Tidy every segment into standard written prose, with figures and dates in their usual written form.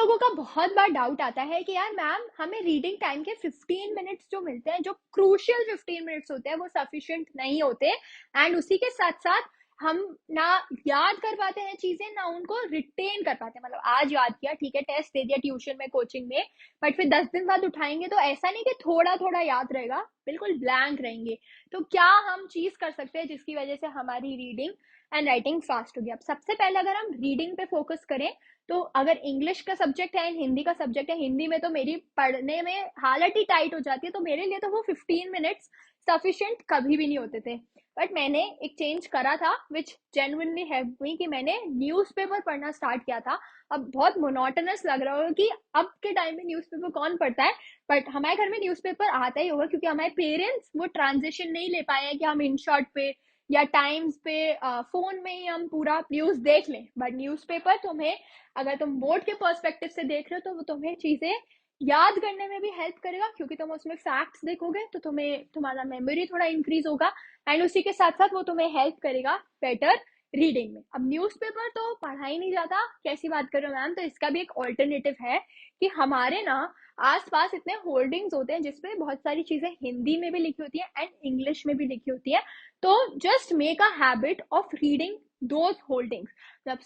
लोगों का बहुत बार डाउट आता है कि यार मैम हमें रीडिंग टाइम के 15 मिनट्स जो मिलते हैं, जो क्रूशियल 15 मिनट्स होते हैं, वो सफिशिएंट नहीं होते। एंड उसी के साथ साथ हम ना याद कर पाते हैं चीजें, ना उनको रिटेन कर पाते हैं। मतलब आज याद किया, ठीक है, टेस्ट दे दिया ट्यूशन में, कोचिंग में, बट फिर 10 दिन बाद उठाएंगे तो ऐसा नहीं कि थोड़ा थोड़ा याद रहेगा, बिल्कुल ब्लैंक रहेंगे। तो क्या हम चीज कर सकते हैं जिसकी वजह से हमारी रीडिंग एंड राइटिंग फास्ट होगी? अब सबसे पहले अगर हम रीडिंग पे फोकस करें, तो अगर इंग्लिश का सब्जेक्ट है, हिंदी का सब्जेक्ट है, हिंदी में तो मेरी पढ़ने में हालत ही टाइट हो जाती है, तो मेरे लिए तो वो 15 मिनट्स सफिशिएंट कभी भी नहीं होते थे। बट मैंने एक चेंज करा था विच जेन्युइनली हेल्प मी, कि मैंने न्यूज़पेपर पढ़ना स्टार्ट किया था। अब बहुत मोनोटोनस लग रहा होगा कि अब के टाइम में न्यूज़पेपर कौन पढ़ता है, बट हमारे घर में न्यूज़पेपर आता ही होगा क्योंकि हमारे पेरेंट्स वो ट्रांजिशन नहीं ले पाए हैं कि हम इन शॉर्ट पे या टाइम्स पे फोन में ही हम पूरा न्यूज देख लें। बट न्यूज़पेपर तुम्हें, अगर तुम बोर्ड के पर्सपेक्टिव से देख रहे हो, तो वो तुम्हें चीजें याद करने में भी हेल्प करेगा, क्योंकि तुम उसमें फैक्ट्स देखोगे तो तुम्हें तुम्हारा मेमोरी थोड़ा इंक्रीज होगा। एंड उसी के साथ साथ वो तुम्हें हेल्प करेगा बेटर रीडिंग में। अब न्यूज़पेपर तो पढ़ा ही नहीं जाता, कैसी बात कर रहे हो मैम? तो इसका भी एक ऑल्टरनेटिव है कि हमारे ना आसपास इतने होल्डिंग्स होते हैं जिसपे बहुत सारी चीजें हिंदी में भी लिखी होती है एंड इंग्लिश में भी लिखी होती है। तो just make a habit of reading those holdings. मतलब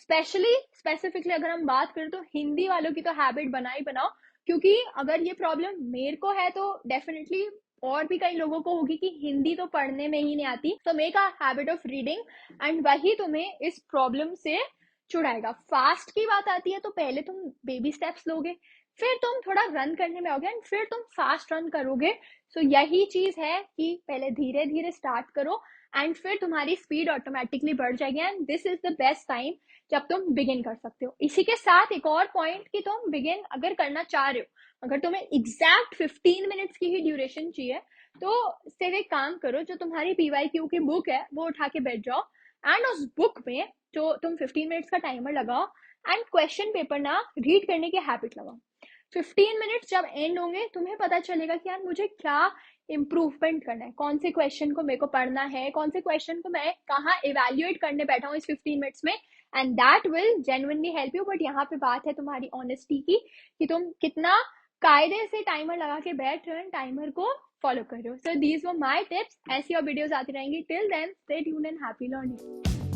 स्पेसिफिकली अगर हम बात करें तो हिंदी वालों की तो हैबिट बना ही बनाओ, क्योंकि अगर ये प्रॉब्लम मेरे को है तो डेफिनेटली और भी कई लोगों को होगी कि हिंदी तो पढ़ने में ही नहीं आती। तो make a habit of reading and वही तुम्हें इस प्रॉब्लम से छुड़ाएगा। फास्ट की बात आती है तो पहले तुम बेबी स्टेप्स लोगे, फिर तुम थोड़ा रन करने में आओगे एंड फिर तुम फास्ट रन करोगे। सो यही चीज है कि पहले धीरे धीरे स्टार्ट करो एंड फिर तुम्हारी स्पीड ऑटोमेटिकली बढ़ जाएगी। And this is the best time जब तुम बिगिन कर सकते हो। इसी के साथ एक और पॉइंट कि तुम बिगिन अगर करना चाह रहे हो, अगर तुम्हें एग्जैक्ट 15 मिनट्स की ही ड्यूरेशन चाहिए, तो सिर्फ एक काम करो, जो तुम्हारी PYQ की बुक है वो उठा के बैठ जाओ एंड उस बुक में जो तुम 15 मिनट्स का टाइमर लगाओ एंड क्वेश्चन पेपर ना रीड करने की हैबिट लगाओ। 15 मिनट्स जब एंड होंगे तुम्हें पता चलेगा कि यार मुझे क्या इम्प्रूवमेंट करना है, कौन से क्वेश्चन को मेरे को पढ़ना है, कौन से क्वेश्चन को मैं कहाँ इवेल्युएट करने बैठा हूँ इस 15 मिनट्स में। And that will genuinely help you. But यहाँ पे बात है तुम्हारी ऑनेस्टी की, कि तुम कितना कायदे से टाइमर लगा के बैठ रहे हो, टाइमर को फॉलो कर रहे हो। So these were my tips. ऐसी और वीडियोज आती रहेंगी। Till then stay tuned and happy learning.